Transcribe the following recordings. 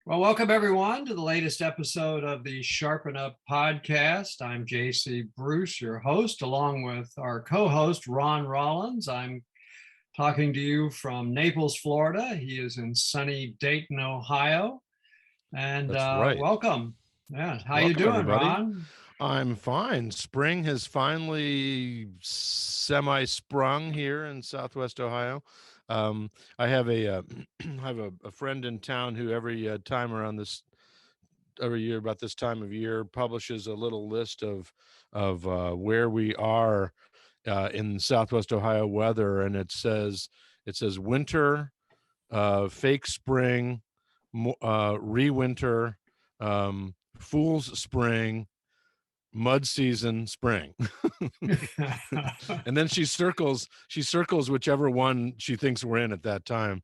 Well, welcome everyone to the latest episode of the Sharpen Up podcast. I'm JC Bruce, your host, along with our co-host, Ron Rollins. I'm talking to you from Naples, Florida. He is in sunny Dayton, Ohio. And That's right. welcome. Yeah, how you Welcome, doing, everybody. Ron? I'm fine. Spring has finally semi-sprung here in Southwest Ohio. I have a I have a friend in town who every time around this every year about this time of year publishes a little list of where we are in Southwest Ohio weather, and it says winter, fake spring, re-winter, fool's spring, mud season, spring. And then she circles whichever one she thinks we're in at that time.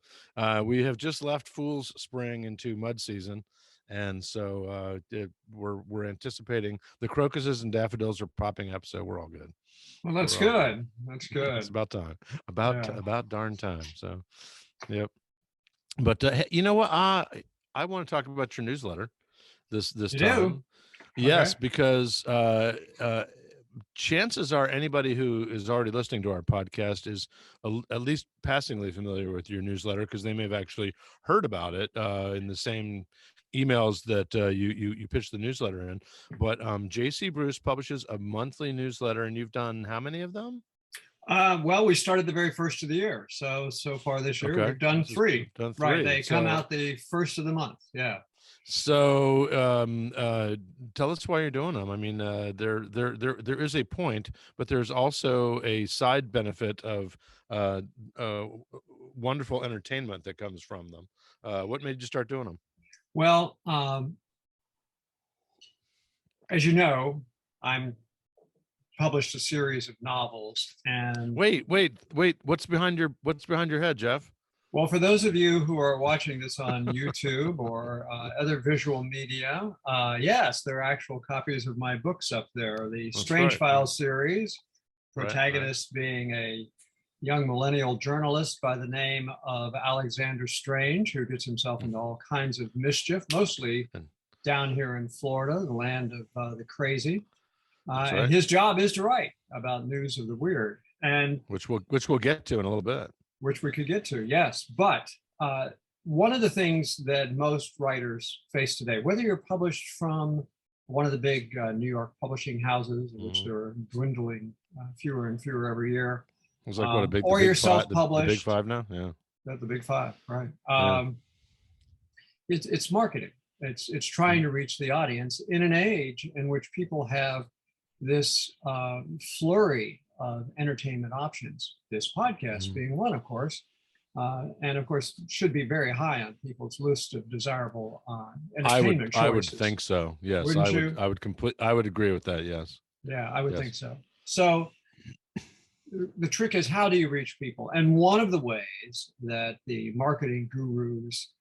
We have just left fool's spring into mud season, and so we're anticipating the crocuses and daffodils are popping up, so we're all good. Well, that's We're all good. That's good. It's about time. Yeah. About darn time. So, yep. But hey, you know what? I want to talk about your newsletter this You time. do? Yes, Okay. because chances are anybody who is already listening to our podcast is at least passingly familiar with your newsletter, because they may have actually heard about it in the same emails that you pitched the newsletter in. But JC Bruce publishes a monthly newsletter, and you've done how many of them? Well, we started the very first of the year. So far this year, Okay, we've done three. done Right. three. They come out the first of the month. Yeah. So tell us why you're doing them. I mean, there is a point, but there's also a side benefit of wonderful entertainment that comes from them. What made you start doing them? Well, as you know, I'm published a series of novels, and Wait. What's behind your head, Jeff? well, for those of you who are watching this on YouTube or other visual media, yes, there are actual copies of my books up there. The That's Strange right. Files series, Right. protagonist being a young millennial journalist by the name of Alexander Strange, who gets himself into all kinds of mischief, mostly down here in Florida, the land of the crazy. That's And right. his job is to write about news of the weird, and Which we'll get to in a little bit. which we could get to, yes. But one of the things that most writers face today, whether you're published from one of the big New York publishing houses, which there are dwindling fewer and fewer every year, It's like what or you're the big self-published, five now. Yeah. the big five, right? Yeah. It's marketing. It's trying to reach the audience in an age in which people have this flurry of entertainment options, this podcast being one, of course, and of course should be very high on people's list of desirable entertainment choices. I would think so. Yes. Wouldn't you? I would agree with that. Yes. Yeah, I would think so. So the trick is, how do you reach people? And one of the ways that the marketing gurus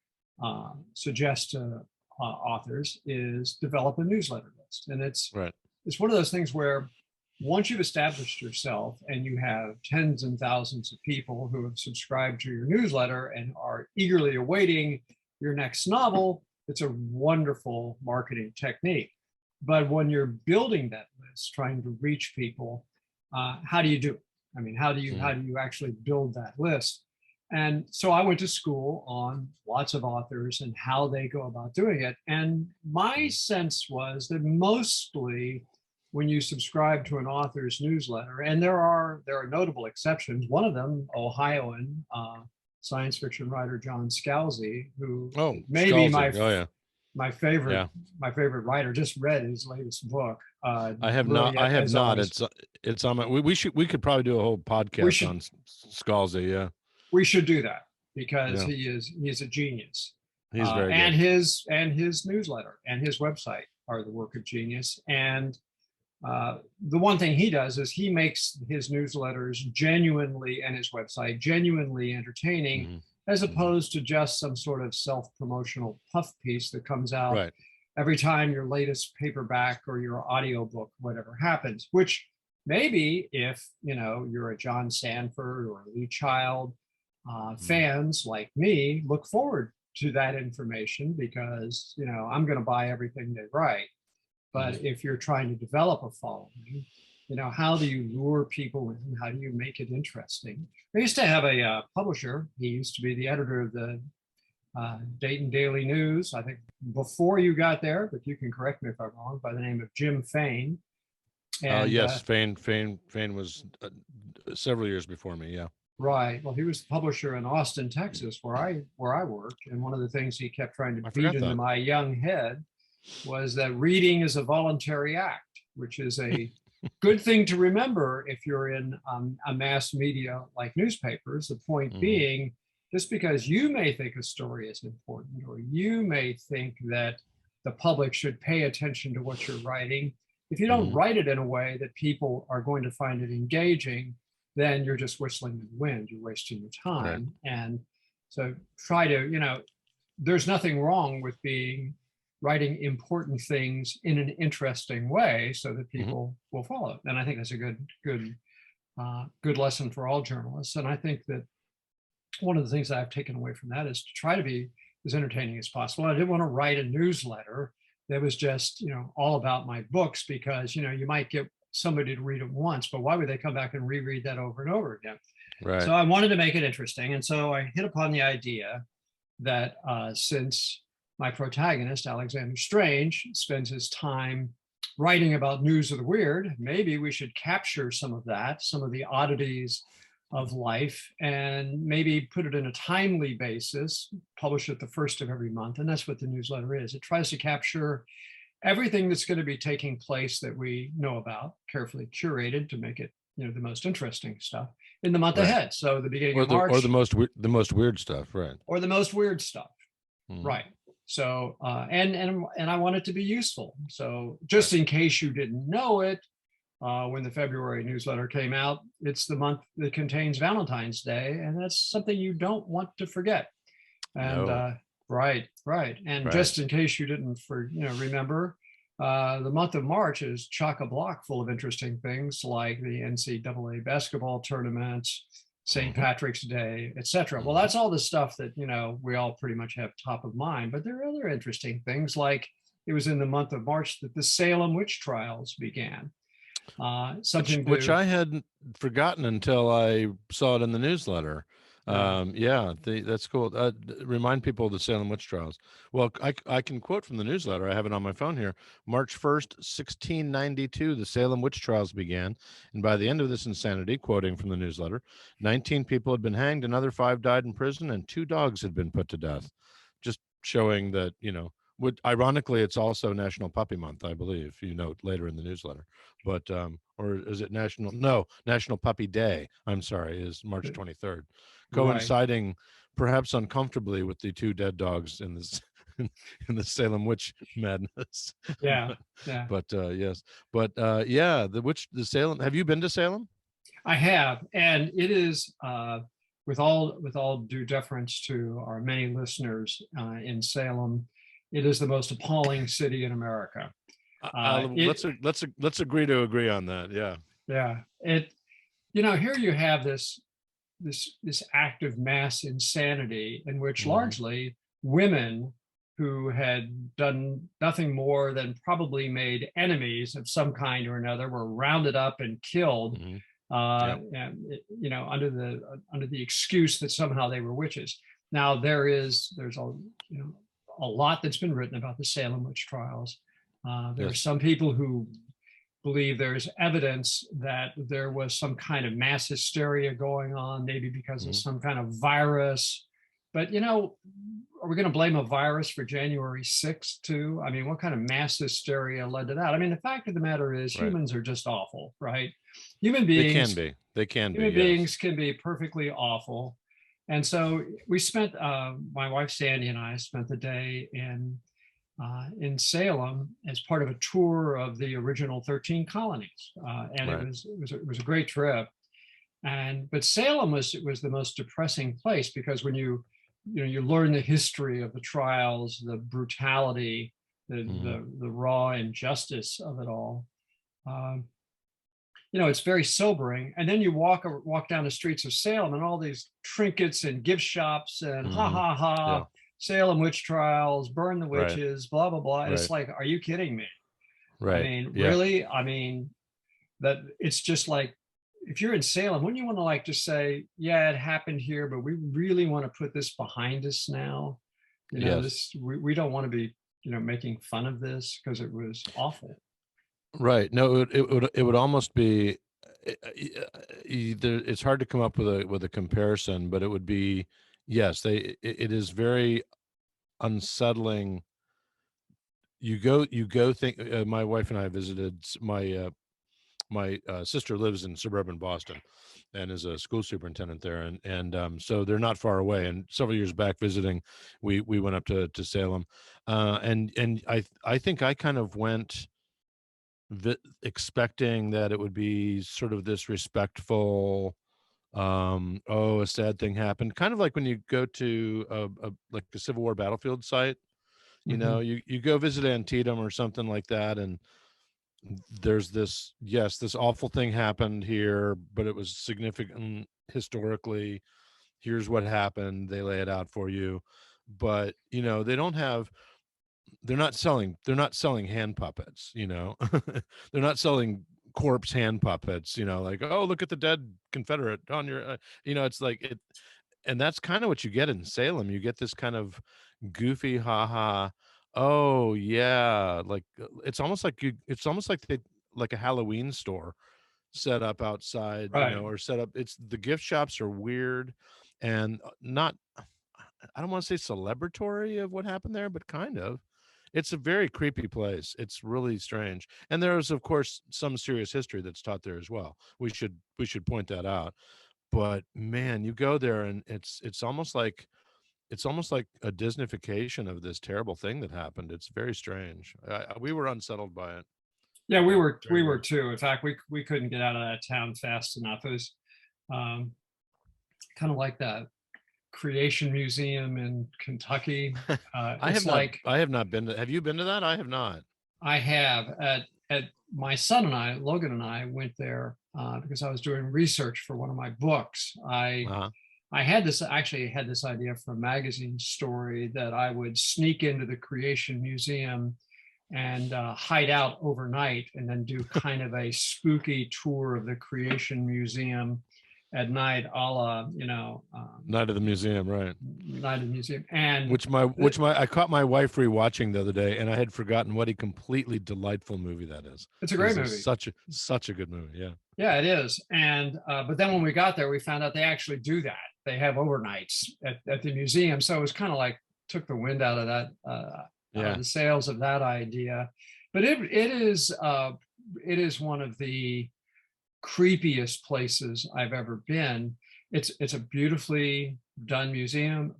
suggest to authors is develop a newsletter list. And it's one of those things where once you've established yourself and you have tens and thousands of people who have subscribed to your newsletter and are eagerly awaiting your next novel, it's a wonderful marketing technique. But when you're building that list, trying to reach people, how do you do it? I mean, how do you actually build that list? And so I went to school on lots of authors and how they go about doing it. And my sense was that mostly when you subscribe to an author's newsletter, and there are notable exceptions. One of them, Ohioan science fiction writer John Scalzi, who may be my favorite writer. Just read his latest book. I have not. It's on my. We could probably do a whole podcast on Scalzi. Yeah. We should do that because he is a genius. He's very good. And his newsletter and his website are the work of genius. And the one thing he does is he makes his newsletters genuinely, and his website genuinely entertaining, as opposed to just some sort of self-promotional puff piece that comes out every time your latest paperback or your audiobook, whatever happens, which maybe if you're a John Sanford or a Lee Child, fans like me look forward to that information because, I'm going to buy everything they write. But if you're trying to develop a following, how do you lure people in? How do you make it interesting? I used to have a publisher. He used to be the editor of the Dayton Daily News, I think before you got there, but you can correct me if I'm wrong, by the name of Jim Fain. And yes, Fain was several years before me. Yeah. Right. Well, he was the publisher in Austin, Texas, where I worked. And one of the things he kept trying to beat into my young head was that reading is a voluntary act, which is a good thing to remember if you're in a mass media like newspapers. The point being, just because you may think a story is important, or you may think that the public should pay attention to what you're writing, if you don't write it in a way that people are going to find it engaging, then you're just whistling in the wind. You're wasting your time. Right. And so try to, there's nothing wrong with writing important things in an interesting way so that people will follow it. And I think that's a good lesson for all journalists. And I think that one of the things I've taken away from that is to try to be as entertaining as possible. I didn't want to write a newsletter that was just, all about my books because, you might get somebody to read it once, but why would they come back and reread that over and over again? Right. So I wanted to make it interesting. And so I hit upon the idea that since my protagonist, Alexander Strange, spends his time writing about news of the weird, maybe we should capture some of that, some of the oddities of life, and maybe put it in a timely basis, publish it the first of every month. And that's what the newsletter is. It tries to capture everything that's going to be taking place that we know about, carefully curated to make it, the most interesting stuff in the month ahead. So the beginning of March, or the most weird stuff, right? Or the most weird stuff, right? So and I want it to be useful. So just in case you didn't know it, when the February newsletter came out, it's the month that contains Valentine's Day, and that's something you don't want to forget. And right. And just in case you didn't remember, the month of March is chock-a-block full of interesting things like the NCAA basketball tournaments, St. Patrick's Day, etc. Well, that's all the stuff that, we all pretty much have top of mind. But there are other interesting things, like it was in the month of March that the Salem Witch Trials began. Which I had forgotten until I saw it in the newsletter. That's cool. Remind people of the Salem Witch Trials. Well, I can quote from the newsletter. I have it on my phone here. March 1st, 1692, the Salem Witch Trials began. And by the end of this insanity, quoting from the newsletter, 19 people had been hanged, another 5 died in prison, and 2 dogs had been put to death. Just showing that, ironically, it's also National Puppy Month, I believe, you note later in the newsletter. But, or is it National Puppy Day, I'm sorry, is March 23rd. Coinciding perhaps uncomfortably with the 2 dead dogs in this in the Salem witch madness. Yeah. But yes. But the Salem. Have you been to Salem? I have, and it is with all due deference to our many listeners in Salem, it is the most appalling city in America. Let's agree to agree on that. Yeah. Yeah. Here you have this act of mass insanity in which largely women who had done nothing more than probably made enemies of some kind or another were rounded up and killed, and, under the excuse that somehow they were witches. Now there's a lot that's been written about the Salem witch trials. There are some people who believe there's evidence that there was some kind of mass hysteria going on, maybe because of some kind of virus. But, are we going to blame a virus for January 6th too? I mean, what kind of mass hysteria led to that? I mean, the fact of the matter is humans are just awful, right? Human beings. They can be. Human beings can be perfectly awful. And so we spent, my wife Sandy and I spent the day in Salem as part of a tour of the original 13 colonies, and it was a great trip. But Salem was the most depressing place because when you learn the history of the trials, the brutality, the raw injustice of it all. It's very sobering. And then you walk down the streets of Salem and all these trinkets and gift shops and Salem Witch Trials, burn the Right. witches, blah, blah, blah. And it's Right. like, are you kidding me? I Right. mean, Yeah. really? I mean, that it's just like, if you're in Salem, wouldn't you want to like just say, yeah, it happened here, but we really want to put this behind us now? You know, Yes. this, we don't want to be, making fun of this because it was awful. Right. No, it would almost be either. It's hard to come up with a comparison, but it would be, yes, it is very unsettling. You go think, my wife and I visited my sister lives in suburban Boston and is a school superintendent there, and so they're not far away. And several years back visiting, we went up to Salem, and I think I kind of went expecting that it would be sort of this respectful, oh, a sad thing happened, kind of like when you go to like a Civil War battlefield site. Mhm. You go visit Antietam or something like that, and there's this, yes, this awful thing happened here, but it was significant historically. Here's what happened. They lay it out for you. But they don't have, they're not selling hand puppets. They're not selling corpse hand puppets, like, oh, look at the dead Confederate on your it's like it. And that's kind of what you get in Salem. You get this kind of goofy, haha, oh yeah, like, it's almost like like a Halloween store set up outside, Right. or set up. It's the gift shops are weird, and not, I don't want to say celebratory of what happened there, but kind of. It's a very creepy place. It's really strange. And there is, of course, some serious history that's taught there as well. We should point that out. But man, you go there and it's almost like a Disneyfication of this terrible thing that happened. It's very strange. We were unsettled by it. Yeah, we Yeah, were very we were weird. too. In fact, we couldn't get out of that town fast enough. It was um, kind of like that Creation Museum in Kentucky. I have It's not like I have not been to. Have you been to that? I have not. I have at my son and I, Logan and I, went there because I was doing research for one of my books. Uh-huh. I had this actually had this idea for a magazine story that I would sneak into the Creation Museum and hide out overnight and then do kind of a spooky tour of the Creation Museum at night, a la, Night of the Museum, right? Night of the Museum. And Which I caught my wife rewatching the other day, and I had forgotten what a completely delightful movie that is. it's a It great is movie. such a good movie. Yeah. Yeah, it is. And but then when we got there, we found out they actually do that. They have overnights at the museum. So it was kind of like took the wind out of that out of Yeah. the sails of that idea. But it is one of the creepiest places I've ever been. It's a beautifully done museum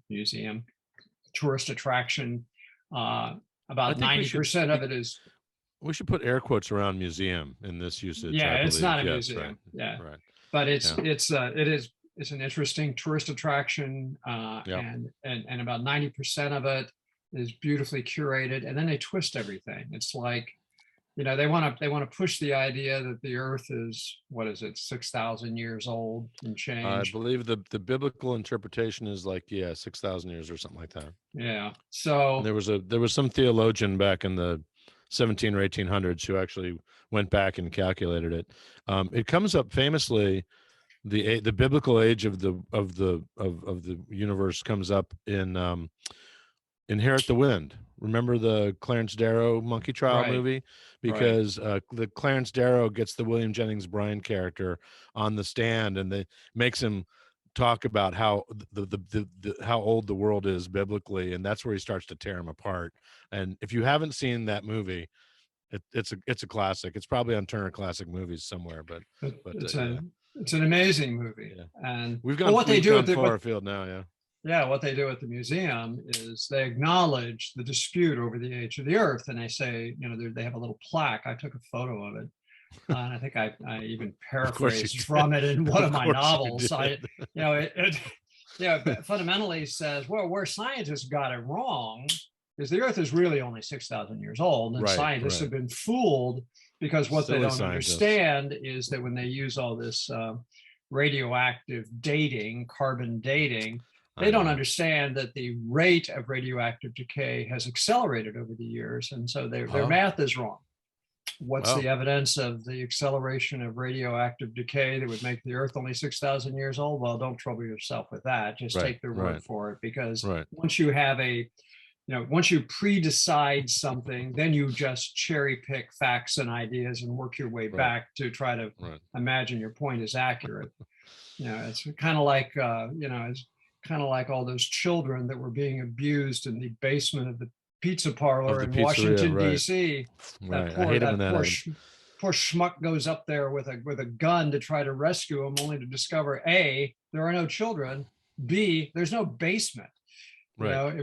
tourist attraction. I About think 90% of it is, we should put air quotes around museum in this usage, I yeah, it's not believe. a Yes, right. museum. Yeah, Right. but Yeah. it's an interesting tourist attraction, Yeah. and about 90% of it is beautifully curated, and then they twist everything. It's like, they want to push the idea that the Earth is, what is it, 6,000 years old and I change. believe the biblical interpretation is like, yeah, 6,000 years or something like that. Yeah, And so there was some theologian back in the 17 or 1800s who actually went back and calculated it. It comes up famously, the biblical age of the universe comes up in Inherit the Wind. Remember the Clarence Darrow monkey trial right, movie? right. Because the Clarence Darrow gets the William Jennings Bryan character on the stand, and they makes him talk about how how old the world is biblically, and that's where he starts to tear him apart. And if you haven't seen that movie, it's a classic. It's probably on Turner Classic Movies somewhere, It's yeah, an amazing movie. yeah. And We've well, gone we've gone far afield now. Yeah. yeah, what they do at the museum is they acknowledge the dispute over the age of the Earth, and they say, they have a little plaque. I took a photo of it, and I think I even Of course you paraphrased did. from it in one Of of my course you novels. did. It fundamentally says, well, where scientists got it wrong is the Earth is really only 6,000 years old, and Right, scientists right. have been fooled because what they Silly don't scientists. understand is that when they use all this radioactive dating, carbon dating, they I don't know. understand that the rate of radioactive decay has accelerated over the years, and so their Oh, math is wrong. What's well, the evidence of the acceleration of radioactive decay that would make the Earth only 6,000 years old? Well, don't trouble yourself with that. Just right, take their word right, for it, because right, once you have once you pre-decide something, then you just cherry pick facts and ideas and work your way right, back to try to right. imagine your point is accurate. It's kind of like, it's kind of like all those children that were being abused in the basement of the pizza Of parlor the in pizzeria, Washington, right, D.C. That right. I poor, hate it when that happens. poor schmuck goes up there with a gun to try to rescue him, only to discover A, there are no children, B, there's no basement. Right.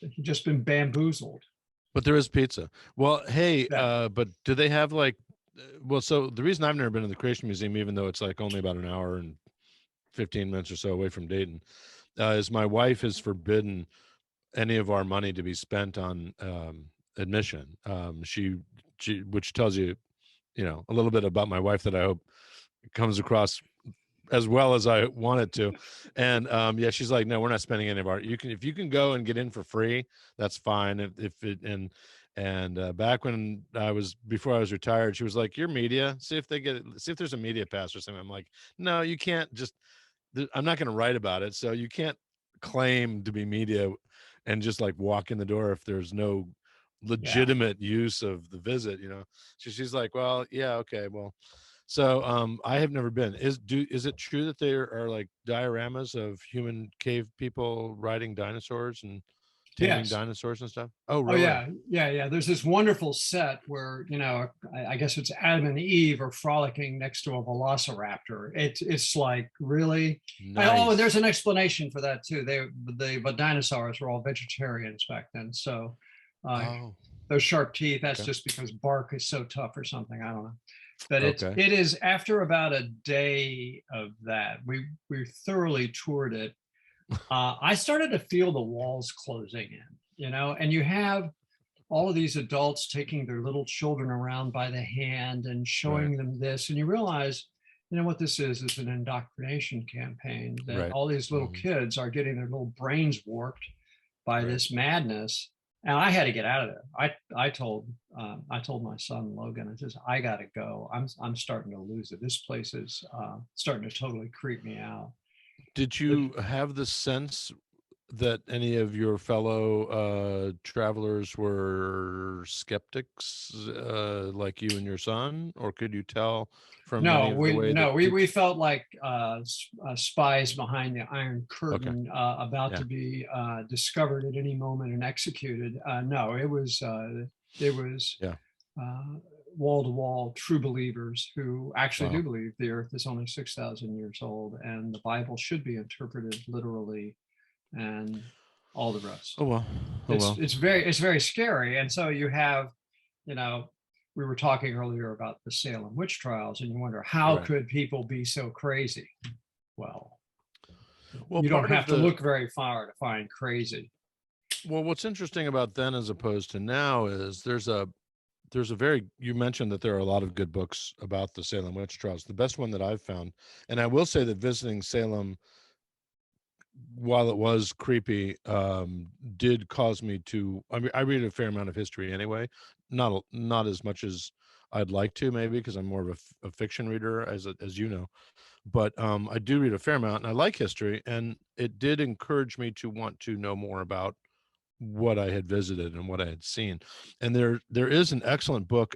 He's just been bamboozled. But there is pizza. Well, hey, Yeah. but do they have like, well, so the reason I've never been to the Creation Museum, even though it's like only about an hour and 15 minutes or so away from Dayton, is my wife has forbidden any of our money to be spent on admission. She, which tells you, a little bit about my wife that I hope comes across as well as I wanted to. And yeah, she's like, no, we're not spending any of our. If you can go and get in for free, that's fine. If it and back when before I was retired, she was like, "Your media, see if there's a media pass or something." I'm like, "No, you can't just. I'm not going to write about it, so you can't claim to be media and just like walk in the door if there's no Yeah. legitimate use of the visit." She's like, "Well, yeah, okay, well." So I have never been. Is it true that there are like dioramas of human cave people riding dinosaurs and taming Yes. dinosaurs and stuff? Oh, Oh really? yeah, yeah, yeah. There's this wonderful set where I guess it's Adam and Eve are frolicking next to a velociraptor. It's like really. Oh, and there's Nice. an explanation for that too. But dinosaurs were all vegetarians back then. So uh, Oh, those sharp teeth. That's okay. just because bark is so tough or something. I don't know. But Okay. it is after about a day of that we thoroughly toured it. I started to feel the walls closing in, and you have all of these adults taking their little children around by the hand and Right. showing them this, and you realize, what this is an indoctrination campaign, that Right. all these little Hmm. kids are getting their little brains warped by Right. this madness. And I had to get out of there. I told my son Logan, I says, I got to go. I'm starting to lose it. This place is starting to totally creep me out. Did It, you have the sense that any of your fellow travelers were skeptics, like you and your son, or could you tell from any No, of the way that we felt like spies behind the Iron Okay. Curtain, about Yeah. to be discovered at any moment and executed. No, it was Yeah. wall to wall true believers who actually do Wow. believe the Earth is only 6,000 years old and the Bible should be interpreted literally, and all the rest. Oh well. Oh It's well. it's very it's very scary, and so you have, you know, we were talking earlier about the Salem witch trials, and you wonder how Right. could people be so crazy? Well, Well, you don't part of have to the look very far to find crazy. well, what's interesting about then as opposed to now is there's a very you mentioned that there are a lot of good books about the Salem witch trials. The best one that I've found, and I will say that visiting Salem, while it was creepy, did cause me to. I mean, I read a fair amount of history anyway, not as much as I'd like to, maybe because I'm more of a fiction reader, as you know. But I do read a fair amount, and I like history, and it did encourage me to want to know more about what I had visited and what I had seen. And there is an excellent book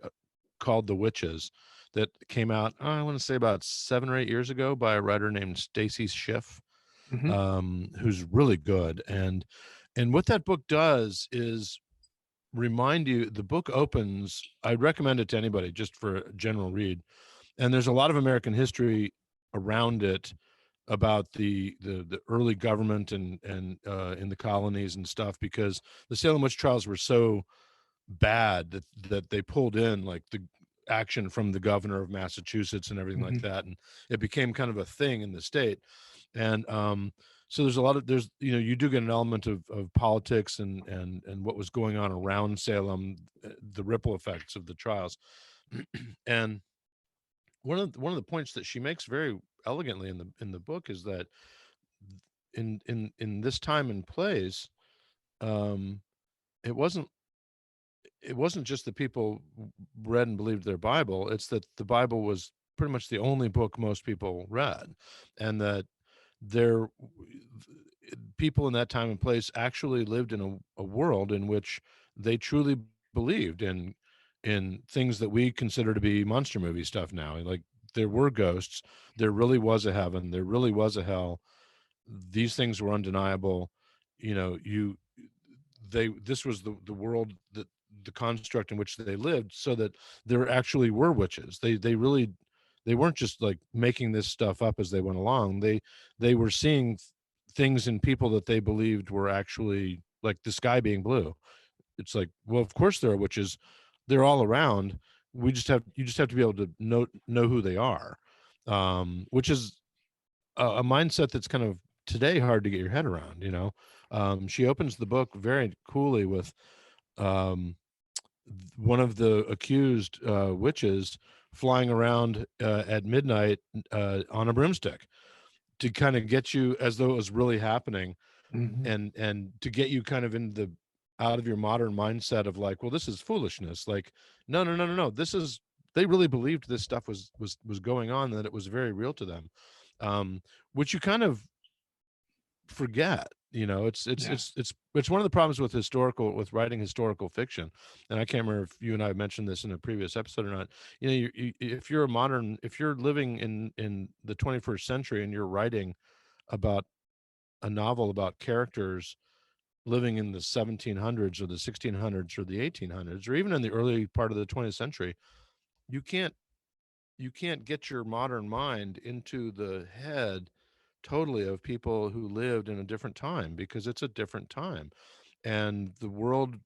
called The Witches that came out, I want to say about 7 or 8 years ago by a writer named Stacy Schiff, Mhm. who's really good. And what that book does is remind you. The book opens. I'd recommend it to anybody just for a general read. And there's a lot of American history around it about the early government and in the colonies and stuff, because the Salem witch trials were so bad that they pulled in like the action from the governor of Massachusetts and everything like Mhm. that, and it became kind of a thing in the state. And so there's you do get an element of politics and what was going on around Salem, the ripple effects of the trials. And one of the points that she makes very elegantly in the book is that in this time and place, um, it wasn't it wasn't just that people read and believed their Bible. It's that the Bible was pretty much the only book most people read, and that there people in that time and place actually lived in a world in which they truly believed in things that we consider to be monster movie stuff now. Like, there were ghosts, there really was a heaven, there really was a hell. These things were undeniable. You know, they this was the world, that the construct in which they lived, so that there actually were witches. They really, they weren't just like making this stuff up as they went along. They were seeing things in people that they believed were actually, like the sky being blue. It's like, well, of course there are witches, they're all around. You just have to be able to know who they are, which is a mindset that's kind of today hard to get your head around, you know. She opens the book very coolly with um, one of the accused witches flying around at midnight on a broomstick, to kind of get you as though it was really happening, Mhm. and to get you kind of in the out of your modern mindset of like, well, this is foolishness. Like, no, no, no, no, no, this is, they really believed this stuff was going on, and that it was very real to them, um, which you kind of forget. You know, Yeah. it's one of the problems with writing historical fiction. And I can't remember if you and I mentioned this in a previous episode or not. You know, if you're living in the 21st century and you're writing about a novel about characters living in the 1700s or the 1600s or the 1800s, or even in the early part of the 20th century, you can't you can't get your modern mind into the head totally of people who lived in a different time, because it's a different time, and the world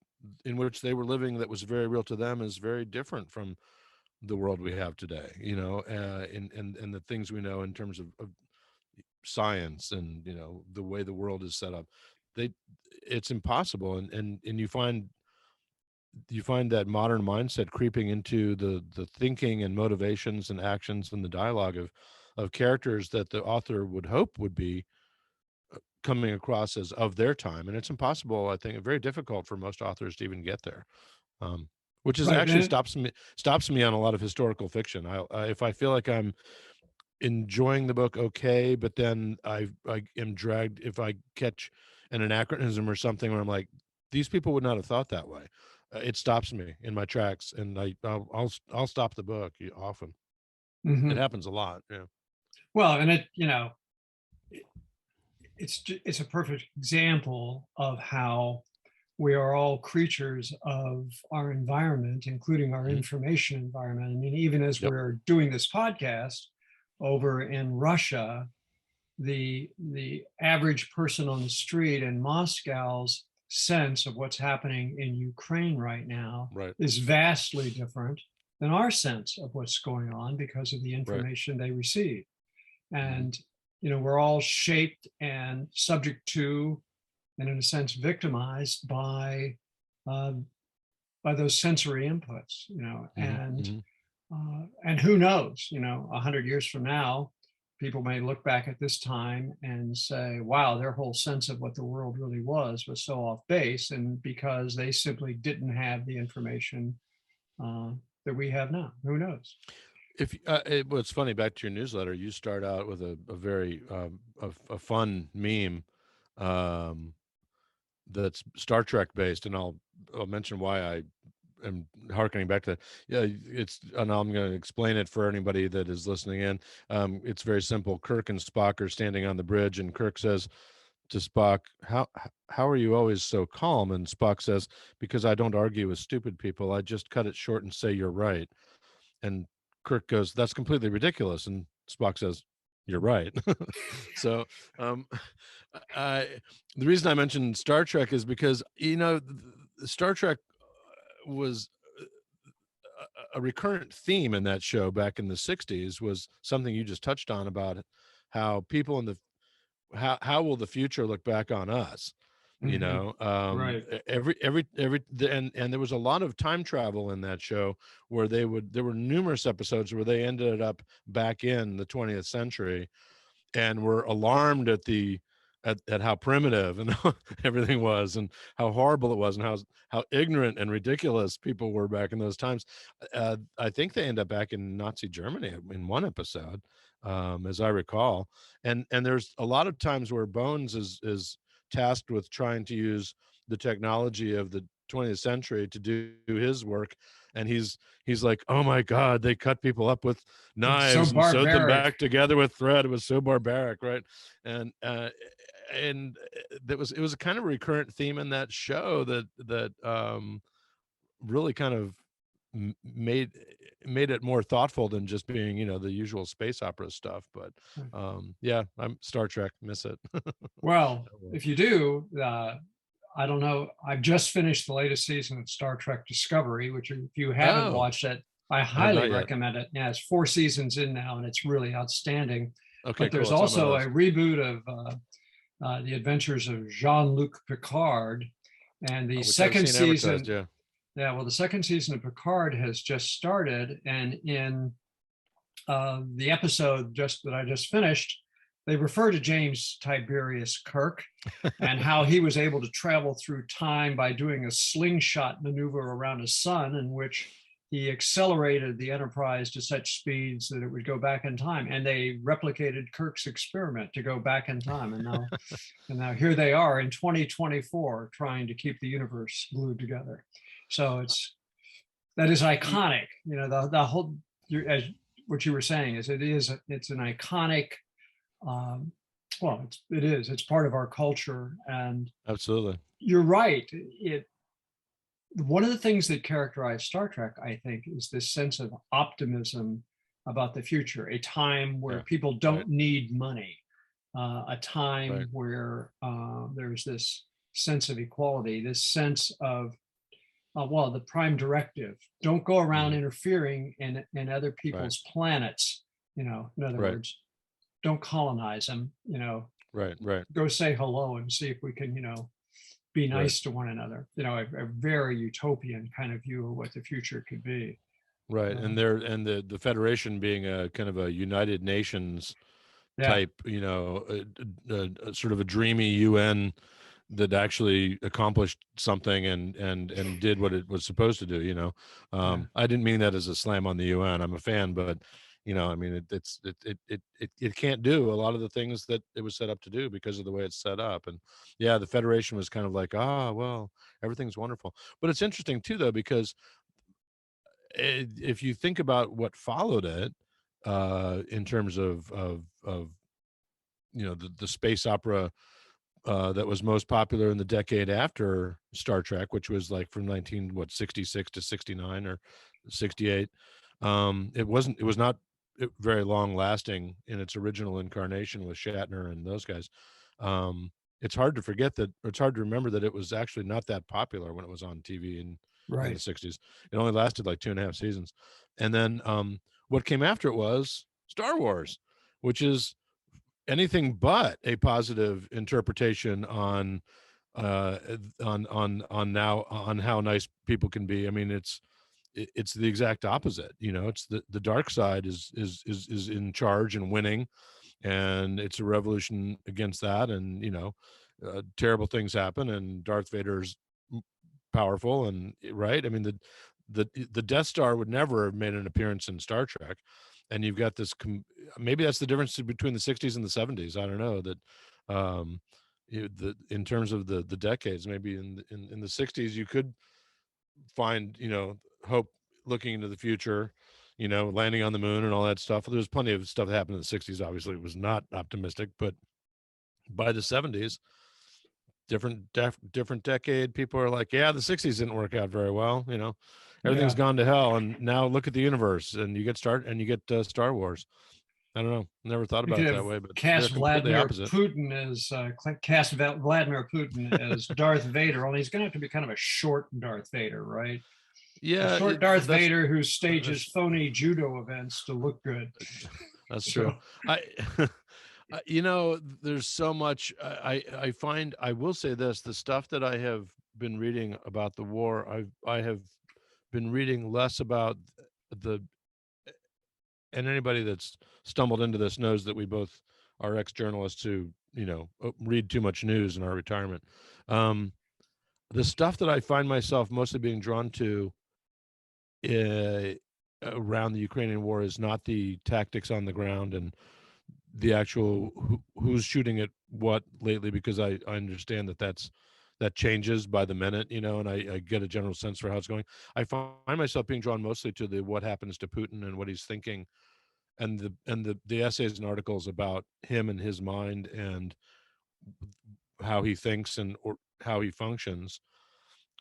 in which they were living that was very real to them is very different from the world we have today, you know, and the things we know in terms of science, and you know, the way the world is set up. They It's impossible, and you find that modern mindset creeping into the thinking and motivations and actions and the dialogue of characters that the author would hope would be coming across as of their time. And it's impossible, I think, very difficult for most authors to even get there, which is Right. actually And stops me on a lot of historical fiction. If I feel like I'm enjoying the book, okay, but then I am dragged if I catch an anachronism or something where I'm like, these people would not have thought that way. It stops me in my tracks, and I'll stop the book often. It mhm. happens a lot. Yeah. Well, and it's a perfect example of how we are all creatures of our environment, including our Mhm. information environment. I mean, even as Yep. we're doing this podcast over in Russia, the average person on the street in Moscow's sense of what's happening in Ukraine right now Right. is vastly different than our sense of what's going on because of the Right. information they receive. Mhm. And we're all shaped and subject to, and in a sense victimized uh, by those sensory inputs, Mhm. Mhm. and who knows, 100 years from now, people may look back at this time and say, wow, their whole sense of what the world really was so off base, and because they simply didn't have the information uh, that we have now. Who knows? If well, it's funny, back to your newsletter, you start out with a very a fun meme, um, that's Star Trek based, and I'll mention why I am harkening back to that. Yeah, and I'm going to explain it for anybody that is listening in. It's very simple. Kirk and Spock are standing on the bridge, and Kirk says to Spock, how are you always so calm?" And Spock says, "Because I don't argue with stupid people. I just cut it short and say you're right." And Kirk goes, "That's completely ridiculous." And Spock says, "You're right." So, um, I the reason I mentioned Star Trek is because, you know, Star Trek was a recurrent theme in that show back in the 60s, was something you just touched on about how people in the how will the future look back on us, you Hmm. know. Right. And there was a lot of time travel in that show, where there were numerous episodes where they ended up back in the 20th century, and were alarmed at at how primitive and everything was, and how horrible it was, and how ignorant and ridiculous people were back in those times. I think they end up back in Nazi Germany in one episode, as I recall. And there's a lot of times where Bones is tasked with trying to use the technology of the 20th century to do his work, and he's like, oh my god, they cut people up with It's so knives and sewed them barbaric. back together with thread. It was so barbaric, right? And that was it was a kind of recurrent theme in that show that really kind of made it more thoughtful than just being, the usual space opera stuff. But yeah, I'm Star Trek, miss it. Well, Oh, well. if you do, I don't know. I've just finished the latest season of Star Trek Discovery, which if you haven't Oh, watched it, I I have highly not yet. recommend it. Yeah, it's 4 seasons in now, and it's really outstanding. Okay, But cool. there's It's on my also a list. reboot of The Adventures of Jean-Luc Picard, and the Which I've second seen advertised. season. Yeah. Yeah, well, the second season of Picard has just started, and in the episode just that I just finished, they refer to James Tiberius Kirk and how he was able to travel through time by doing a slingshot maneuver around a sun in which he accelerated the Enterprise to such speeds that it would go back in time. And they replicated Kirk's experiment to go back in time. And now here they are in 2024 trying to keep the universe glued together. So that is iconic. The whole, as what you were saying is it's an iconic, um, well, it's part of our culture. And Absolutely. you're right. One of the things that characterize Star Trek, I think, is this sense of optimism about the future, a time where Yeah. people Right. don't need money, a Right. time where there's this sense of equality, this sense of, well, the prime directive: don't go around Hmm. interfering in other Right. people's planets. In other Right. words, don't colonize them. Right. Right. Go say hello and see if we can, be Right. nice to one another. A very utopian kind of view of what the future could be. Right. Uh, And the Federation being a kind of a United Nations yeah, type, sort of a dreamy UN that actually accomplished something and did what it was supposed to do. yeah. I didn't mean that as a slam on the UN. I'm a fan, but I mean, it can't do a lot of the things that it was set up to do because of the way it's set up. And yeah, the Federation was kind of like, well, everything's wonderful. But it's interesting too, though, because if you think about what followed it, in terms of the space opera that was most popular in the decade after Star Trek, which was like from 66 to 69 or 68. It was not very long lasting in its original incarnation with Shatner and those guys. It's hard to forget that, or it's hard to remember that it was actually not that popular when it was on TV in the Right. 60s. It only lasted like 2.5 seasons. And then what came after it was Star Wars, which is anything but a positive interpretation uh on how nice people can be. I mean, it's the exact opposite. It's the dark side is in charge and winning, and it's a revolution against that. And terrible things happen, and Darth Vader's powerful, and right. I mean, the Death Star would never have made an appearance in Star Trek. And you've got this maybe that's the difference between the 60s and the 70s. I don't know that. In terms of the decades, maybe in the 60s you could find hope, looking into the future, landing on the moon and all that stuff. There's plenty of stuff that happened in the 60s. Obviously it was not optimistic, but by the 70s, different decade, people are like, yeah, the 60s didn't work out very well. Everything's Yeah. gone to hell, and now look at the universe, and you get Star Wars. I don't know, never thought We about could it have that way, but they're cast completely Vladimir opposite. Putin as Vladimir Putin as Darth Vader. Only he's going to have to be kind of a short Darth Vader, right? A Yeah, short Darth that's Vader who stages phony judo events to look good. that's true. So I there's so much. I find, I will say this: the stuff that I have been reading about the war, I have been reading less about the, and anybody that's stumbled into this knows that we both our ex-journalists who, read too much news in our retirement. Um, the stuff that I find myself mostly being drawn to uh, around the Ukrainian war is not the tactics on the ground and the actual who's shooting at what lately, because I understand that changes by the minute, and I get a general sense for how it's going. I find myself being drawn mostly to the what happens to Putin and what he's thinking, and the essays and articles about him and his mind and how he thinks and or how he functions,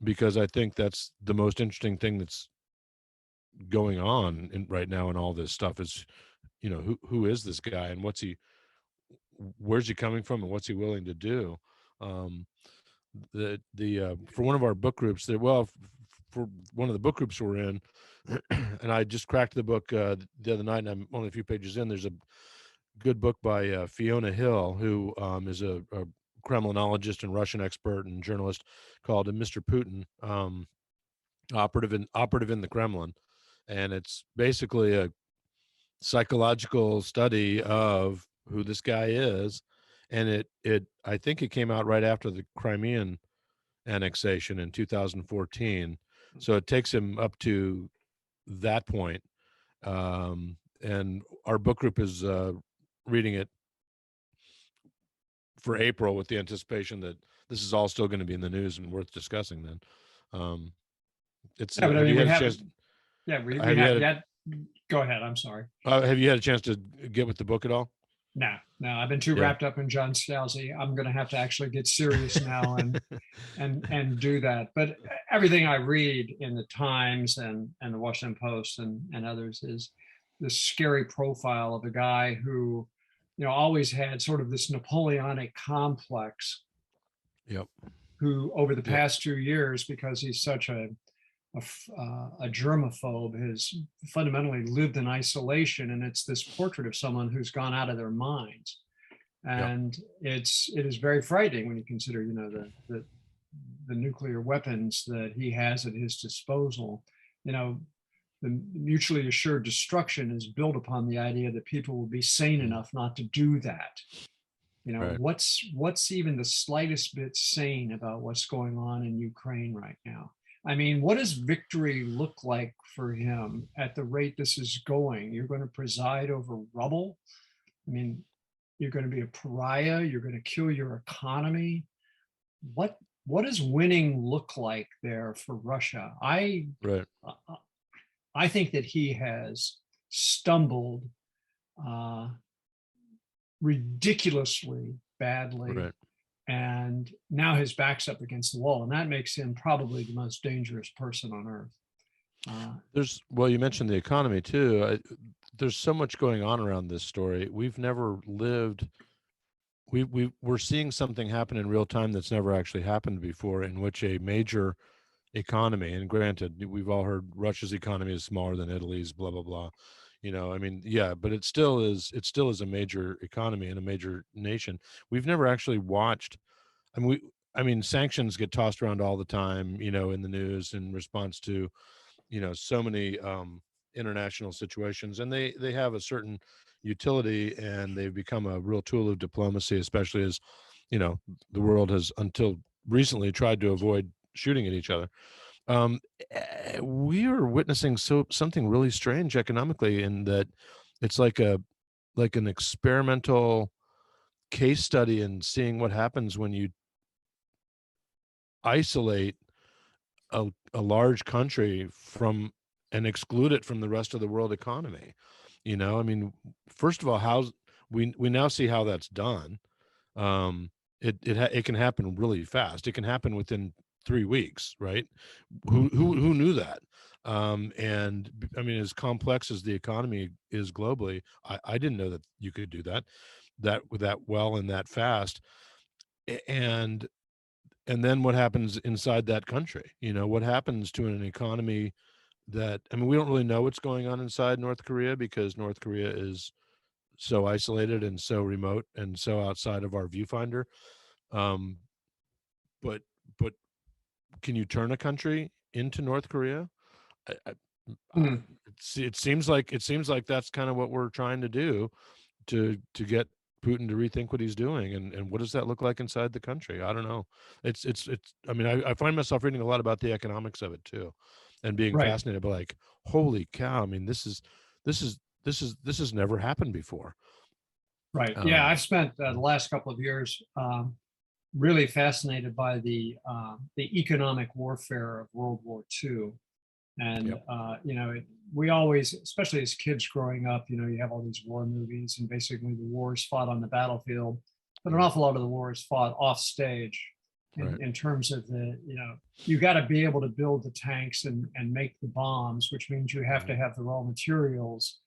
because I think that's the most interesting thing that's going on right now in all this stuff is, who is this guy and where's he coming from and what's he willing to do. um the For one of our book groups there, for one of the book groups we're in, and I just cracked the book the other night, and I'm only a few pages in. There's a good book by Fiona Hill, who is a Kremlinologist and Russian expert and journalist, called Mr. Putin, operative in the Kremlin, and it's basically a psychological study of who this guy is. And it I think it came out right after the Crimean annexation in 2014, so it takes him up to that point. And our book group is reading it for April with the anticipation that this is all still going to be in the news and worth discussing then. um it's Yeah, but I Have mean, you we had a haven't. chance Yeah, we have you have had yet. Go ahead. I'm sorry. have you had a chance to get with the book at all? No, no, I've been too Yeah. wrapped up in John Scalzi. I'm going to have to actually get serious now and do that. But everything I read in the Times and the Washington Post and others is this scary profile of a guy who, always had sort of this Napoleonic complex. Yep. Who, over the Yep. past 2 years, because he's such a germaphobe, has fundamentally lived in isolation, and it's this portrait of someone who's gone out of their minds. Yep. And it is very frightening when you consider, the nuclear weapons that he has at his disposal. You know, the mutually assured destruction is built upon the idea that people will be sane enough not to do that. Right. What's even the slightest bit sane about what's going on in Ukraine right now? I mean, what does victory look like for him at the rate this is going? You're going to preside over rubble. I mean, you're going to be a pariah. You're going to kill your economy. What what does winning look like there for Russia? Right. I think that he has stumbled uh, ridiculously badly, Right. and now his back's up against the wall, and that makes him probably the most dangerous person on earth. You mentioned the economy too. There's so much going on around this story. We've never lived. We're seeing something happen in real time that's never actually happened before, in which a major economy, and granted, we've all heard Russia's economy is smaller than Italy's, blah blah blah. I mean, yeah, but it still is. It still is a major economy and a major nation. We've never actually watched. I mean, sanctions get tossed around all the time, in the news in response to so many international situations, and they have a certain utility, and they've become a real tool of diplomacy, especially as the world has until recently tried to avoid shooting at each other. We are witnessing something really strange economically, in that it's like an experimental case study in seeing what happens when you isolate a large country from and exclude it from the rest of the world economy. I mean, first of all, we now see how that's done. um it can happen really fast. It can happen within 3 weeks, right? Who knew that? And I mean, as complex as the economy is globally, I didn't know that you could do that well and that fast. And then what happens inside that country? What happens to an economy that, I mean, we don't really know what's going on inside North Korea, because North Korea is so isolated and so remote and so outside of our viewfinder. Um, but but can you turn a country into North Korea? I, I, I, Mm. it seems like that's kind of what we're trying to do, to get Putin to rethink what he's doing, and what does that look like inside the country? I don't know. It's. I mean, I find myself reading a lot about the economics of it too, and being Right. fascinated by like, holy cow! I mean, this has never happened before. Right. Yeah, Um, I've spent the last couple of years really fascinated by the economic warfare of World War II. And yep. we always, especially as kids growing up, you have all these war movies, and basically the war is fought on the battlefield, but an Right. awful lot of the war is fought off stage. In, Right. in terms of you got to be able to build the tanks and make the bombs, which means you have to Mhm. have the raw materials.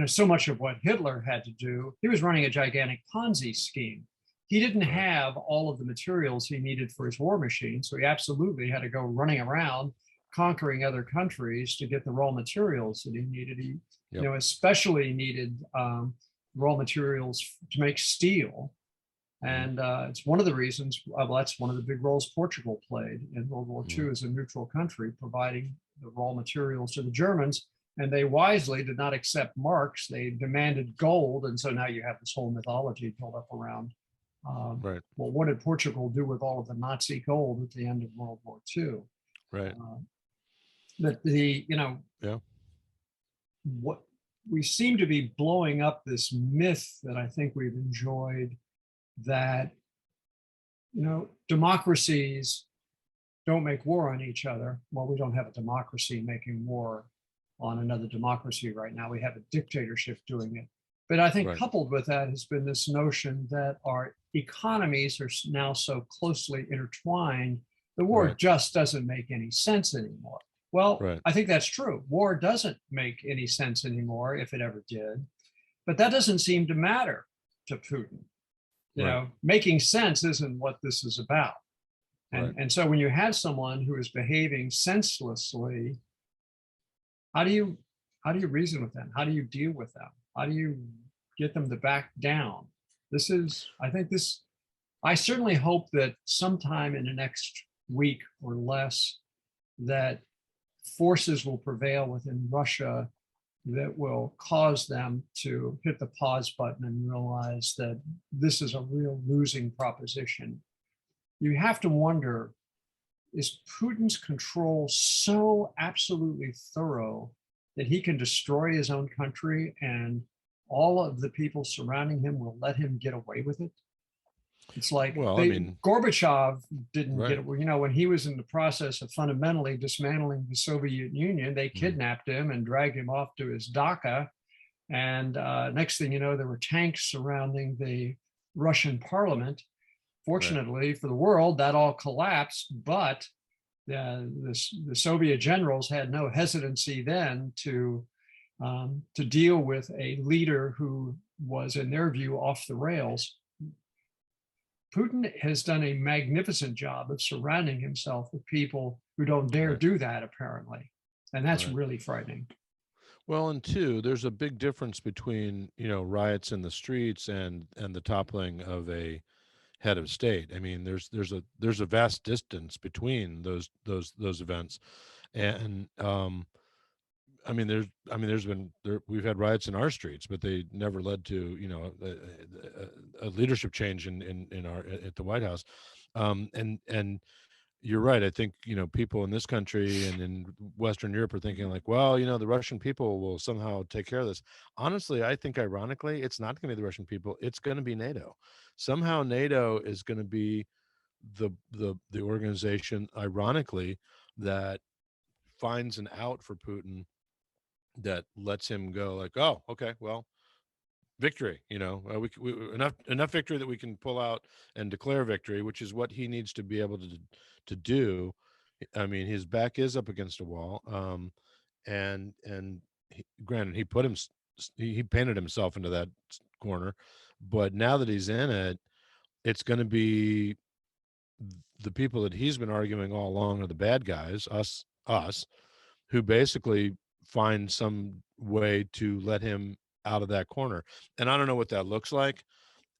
So much of what Hitler had to do, he was running a gigantic Ponzi scheme. He didn't Right. have all of the materials he needed for his war machine, so he absolutely had to go running around conquering other countries to get the raw materials that he needed. He, Yep. especially needed raw materials to make steel. Mhm. And it's one of the reasons, well, that's one of the big roles Portugal played in World War Mhm. II as a neutral country, providing the raw materials to the Germans. And they wisely did not accept marks. They demanded gold. And so now you have this whole mythology built up around, Right. well, what did Portugal do with all of the Nazi gold at the end of World War II? Right. Uh, that the, Yeah. what we seem to be blowing up this myth that I think we've enjoyed, that democracies don't make war on each other. Well, we don't have a democracy making war on another democracy right now. We have a dictatorship doing it. But I think Right. coupled with that has been this notion that our economies are now so closely intertwined, the war Right. just doesn't make any sense anymore. Well, Right. I think that's true. War doesn't make any sense anymore, if it ever did. But that doesn't seem to matter to Putin. Right. Making sense isn't what this is about. And, Right. and so when you have someone who is behaving senselessly, how do you how do you reason with them? How do you deal with them? How do you get them to back down? This is, I think this, I certainly hope that sometime in the next week or less that forces will prevail within Russia that will cause them to hit the pause button and realize that this is a real losing proposition. You have to wonder, is Putin's control so absolutely thorough that he can destroy his own country and all of the people surrounding him will let him get away with it? It's like Well, I mean, Gorbachev didn't get right. it. When he was in the process of fundamentally dismantling the Soviet Union, they Mhm. kidnapped him and dragged him off to his dacha. And next thing you know, there were tanks surrounding the Russian parliament. Right. Fortunately for the world, that all collapsed, but the Soviet generals had no hesitancy then to deal with a leader who was, in their view, off the rails. Putin has done a magnificent job of surrounding himself with people who don't dare Right. do that, apparently. And that's Right. really frightening. Well, and two, there's a big difference between, riots in the streets and the toppling of a head of state. I mean, there's a vast distance between those events. And there's been we've had riots in our streets, but they never led to, a leadership change in our at the White House. And you're right. I think, people in this country and in Western Europe are thinking like, well, the Russian people will somehow take care of this. Honestly, I think ironically, it's not going to be the Russian people. It's going to be NATO. Somehow NATO is going to be the organization, ironically, that finds an out for Putin that lets him go like, oh, okay, well, victory, enough victory that we can pull out and declare victory, which is what he needs to be able to do. I mean, his back is up against a wall, and granted, he painted himself into that corner, but now that he's in it, it's going to be the people that he's been arguing all along are the bad guys, us, who basically find some way to let him out of that corner. And I don't know what that looks like,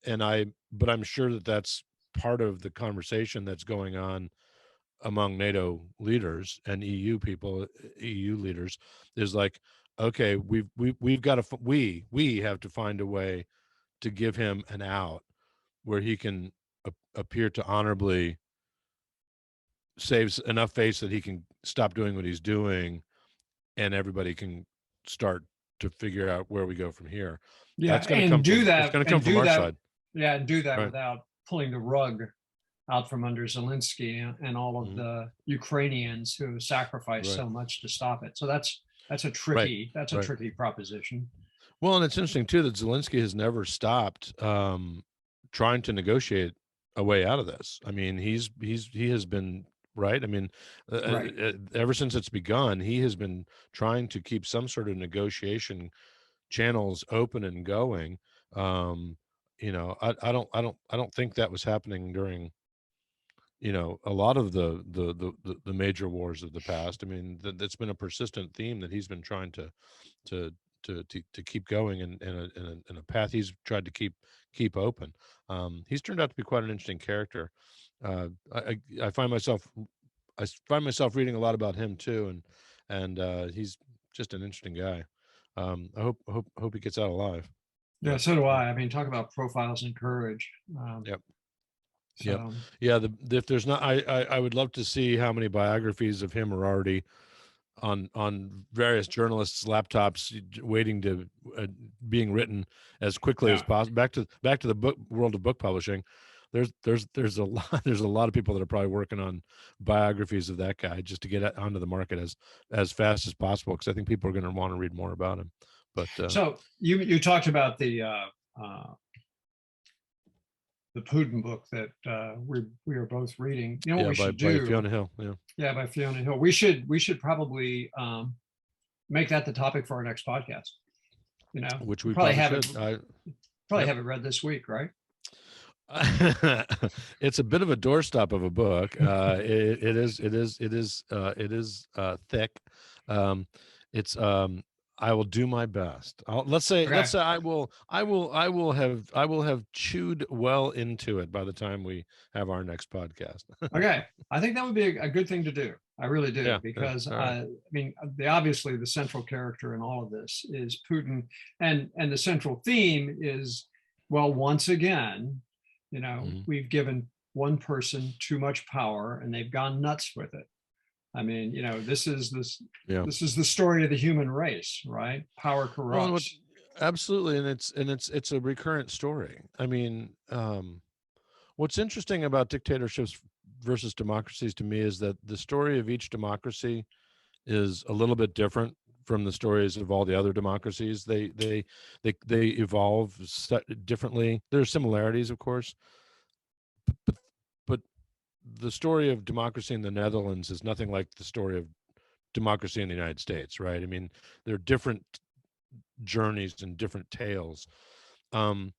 but I'm sure that that's part of the conversation that's going on among NATO leaders and EU people, EU leaders, is like, okay, we've got to we have to find a way to give him an out where he can appear to honorably saves enough face that he can stop doing what he's doing, and everybody can start to figure out where we go from here. Yeah, That's going to and come do from, it's that, going to come and from do our that. side. Yeah, and do that Right. without pulling the rug out from under Zelensky and all of the Ukrainians who sacrificed Right. so much to stop it. So that's a Right. tricky proposition. Well, and it's interesting too that Zelensky has never stopped trying to negotiate a way out of this. I mean, he has been right. I mean, Right. ever since it's begun, he has been trying to keep some sort of negotiation channels open and going. You know, I don't think that was happening during, you know, a lot of the major wars of the past. I mean, that's been a persistent theme that he's been trying to to keep going in a path he's tried to keep open. He's turned out to be quite an interesting character. I find myself reading a lot about him too, and he's just an interesting guy. I hope he gets out alive. Yeah, But so do I. I mean, talk about profiles in courage. yep. Yep. So Yeah. If there's not, I would love to see how many biographies of him are already on various journalists' laptops, waiting to being written as quickly as yeah. possible. Back to the book world of book publishing. There's a lot there's a lot of people that are probably working on biographies of that guy just to get it onto the market as fast as possible, because I think people are going to want to read more about him. But So you talked about the Putin book that we are both reading. You know what yeah, we should by do? Fiona Hill. Yeah, Yeah, by Fiona Hill. We should probably make that the topic for our next podcast. You know, which we we probably probably have it should. probably Yep. have it read this week, right? It's a bit of a doorstop of a book. It is thick. It's I will do my best. Let's say Okay. I will have chewed well into it by the time we have our next podcast. Okay. I think that would be a good thing to do. I really do, Yeah, because all right. I mean, obviously the central character in all of this is Putin, and the central theme is, well, once again, you know, Mhm. we've given one person too much power and they've gone nuts with it. I mean, you know, this is Yeah. the story of the human race, right? Power Well, and corrupts. absolutely, and it's a recurrent story. I mean, what's interesting about dictatorships versus democracies to me is that the story of each democracy is a little bit different from the stories of all the other democracies. They evolve differently. There are similarities, of course, but but the story of democracy in the Netherlands is nothing like the story of democracy in the United States, right? I mean, they're different journeys and different tales. Um,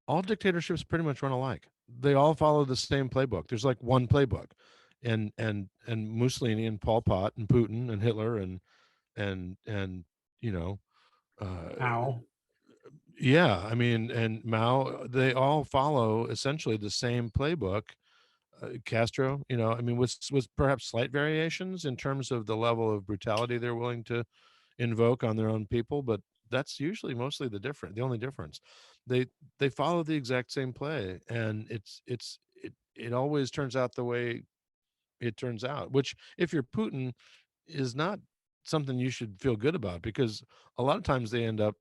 all dictatorships pretty much run alike. They all follow the same playbook. There's like one playbook, and Mussolini and Pol Pot and Putin and Hitler and you know, How? yeah, I mean, and Mao. They all follow essentially the same playbook. Castro, you know, I mean, was perhaps slight variations in terms of the level of brutality they're willing to invoke on their own people, but that's usually mostly the only difference. They they follow the exact same play, and it always turns out the way it turns out, which if you're Putin is not something you should feel good about, because a lot of times they end up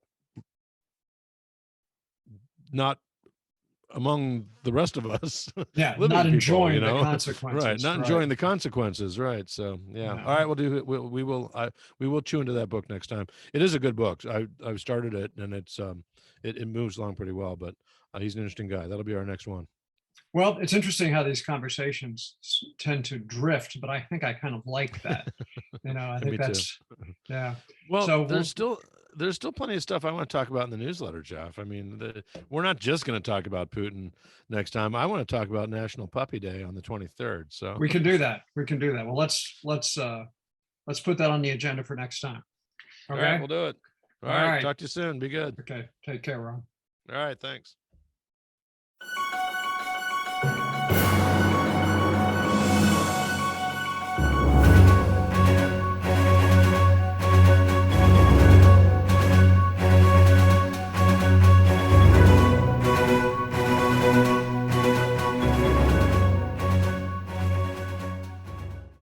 not among the rest of us Yeah, not living people, you enjoying the know. Right, consequences. not Right. enjoying the consequences, right? So yeah, Yeah. all right, we'll do it. We will chew into that book next time. It is a good book. I've started it, and it moves along pretty well, but he's an interesting guy. That'll be our next one. Well, it's interesting how these conversations tend to drift, but I think I kind of like that. You know, I And think me too. that's, yeah. Well, So there's still plenty of stuff I want to talk about in the newsletter, Jeff. I mean, we're not just going to talk about Putin next time. I want to talk about National Puppy Day on the 23rd. So we can do that. We can do that. Well, let's put that on the agenda for next time. all right, Okay. we'll do it. All All right, right. talk to you soon. Be good. Okay. Take care, Ron. All right, thanks.